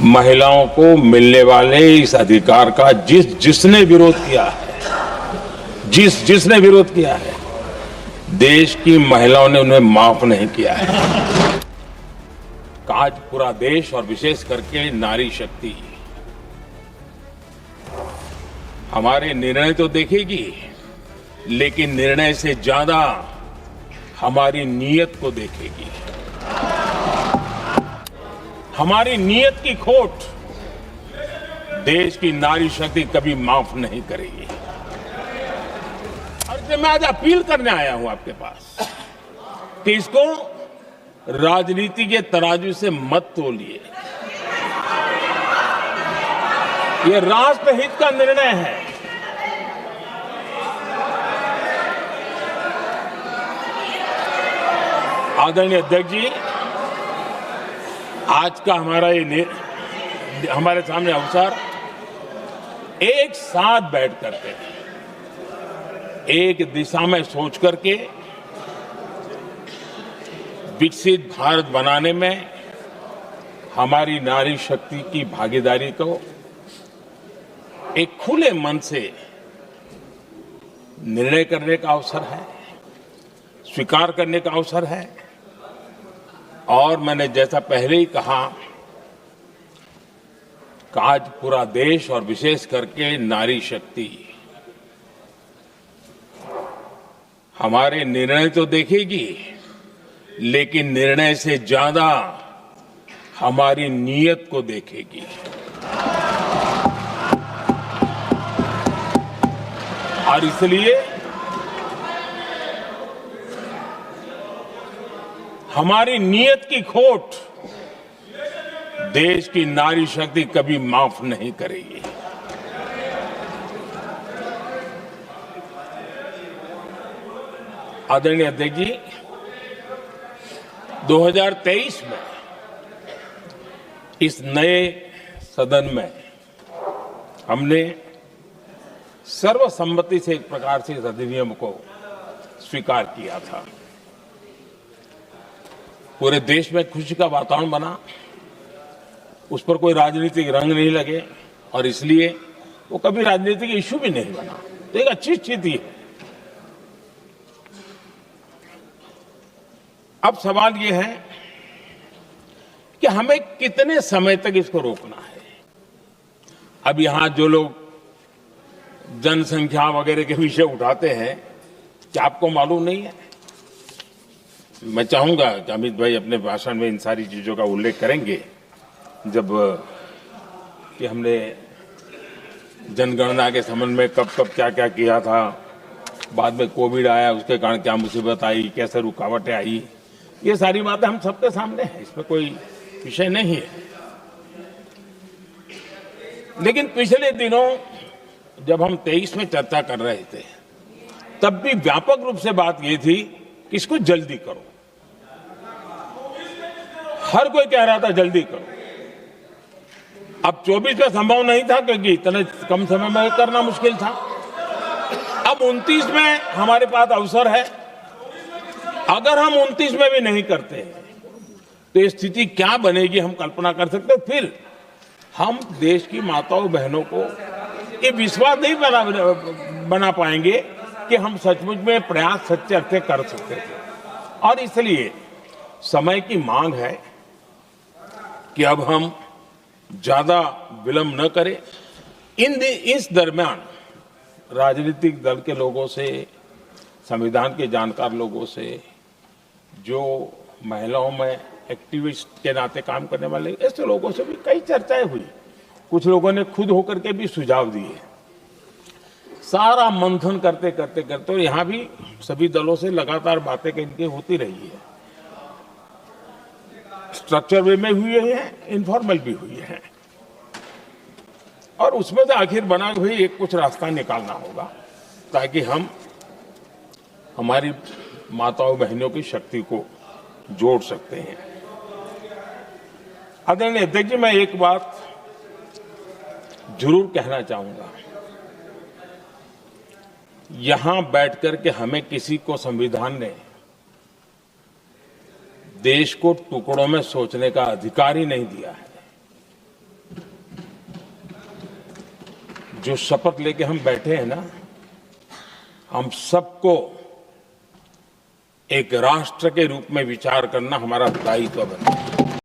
महिलाओं को मिलने वाले इस अधिकार का जिसने विरोध किया है, जिसने विरोध किया है, देश की महिलाओं ने उन्हें माफ नहीं किया है। आज पूरा देश और विशेष करके नारी शक्ति हमारे निर्णय तो देखेगी, लेकिन निर्णय से ज्यादा हमारी नीयत को देखेगी। हमारी नीयत की खोट देश की नारी शक्ति कभी माफ नहीं करेगी। और इसलिए मैं आज अपील करने आया हूं आपके पास कि इसको राजनीति के तराजू से मत तोलिए। ये राष्ट्रहित का निर्णय है। आदरणीय अध्यक्ष जी, आज का हमारे सामने अवसर एक साथ बैठ करके एक दिशा में सोच करके विकसित भारत बनाने में हमारी नारी शक्ति की भागीदारी को एक खुले मन से निर्णय करने का अवसर है, स्वीकार करने का अवसर है। और मैंने जैसा पहले ही कहा कि आज पूरा देश और विशेष करके नारी शक्ति हमारे निर्णय तो देखेगी, लेकिन निर्णय से ज्यादा हमारी नीयत को देखेगी। और इसलिए हमारी नीयत की खोट देश की नारी शक्ति कभी माफ नहीं करेगी। आदरणीय अध्यक्ष जी, 2023 में इस नए सदन में हमने सर्वसम्मति से एक प्रकार से इस अधिनियम को स्वीकार किया था। पूरे देश में खुशी का वातावरण बना, उस पर कोई राजनीतिक रंग नहीं लगे और इसलिए वो कभी राजनीतिक इश्यू भी नहीं बना। तो एक अच्छी स्थिति है। अब सवाल ये है कि हमें कितने समय तक इसको रोकना है। अब यहां जो लोग जनसंख्या वगैरह के विषय उठाते हैं, क्या आपको मालूम नहीं है? मैं चाहूंगा कि अमित भाई अपने भाषण में इन सारी चीजों का उल्लेख करेंगे, जब कि हमने जनगणना के संबंध में कब कब क्या क्या किया था, बाद में कोविड आया, उसके कारण क्या मुसीबत आई, कैसे रुकावटें आई, ये सारी बातें हम सबके सामने हैं, इसमें कोई विषय नहीं है। लेकिन पिछले दिनों जब हम 23 में चर्चा कर रहे थे, तब भी व्यापक रूप से बात ये थी कि इसको जल्दी करो। हर कोई कह रहा था जल्दी करो। अब 24 में संभव नहीं था क्योंकि इतने कम समय में करना मुश्किल था। अब 29 में हमारे पास अवसर है। अगर हम 29 में भी नहीं करते तो ये स्थिति क्या बनेगी हम कल्पना कर सकते। फिर हम देश की माताओं बहनों को ये विश्वास नहीं बना पाएंगे कि हम सचमुच में प्रयास सच्चे अर्थ कर सकते थे। और इसलिए समय की मांग है कि अब हम ज्यादा विलंब न करें। इस दरमियान राजनीतिक दल के लोगों से, संविधान के जानकार लोगों से, जो महिलाओं में एक्टिविस्ट के नाते काम करने वाले, ऐसे लोगों से भी कई चर्चाएं हुई। कुछ लोगों ने खुद होकर के भी सुझाव दिए। सारा मंथन करते करते करते और यहां भी सभी दलों से लगातार बातें इनकी होती रही है। स्ट्रक्चर वे में हुई है, इनफॉर्मल भी हुई है, और उसमें से आखिर बना हुई एक कुछ रास्ता निकालना होगा ताकि हम हमारी माताओं बहनों की शक्ति को जोड़ सकते हैं। आदरणीय अध्यक्ष जी, मैं एक बात जरूर कहना चाहूंगा। यहां बैठकर के हमें किसी को संविधान ने देश को टुकड़ों में सोचने का अधिकार ही नहीं दिया है। जो शपथ लेके हम बैठे हैं ना, हम सबको एक राष्ट्र के रूप में विचार करना हमारा दायित्व बना।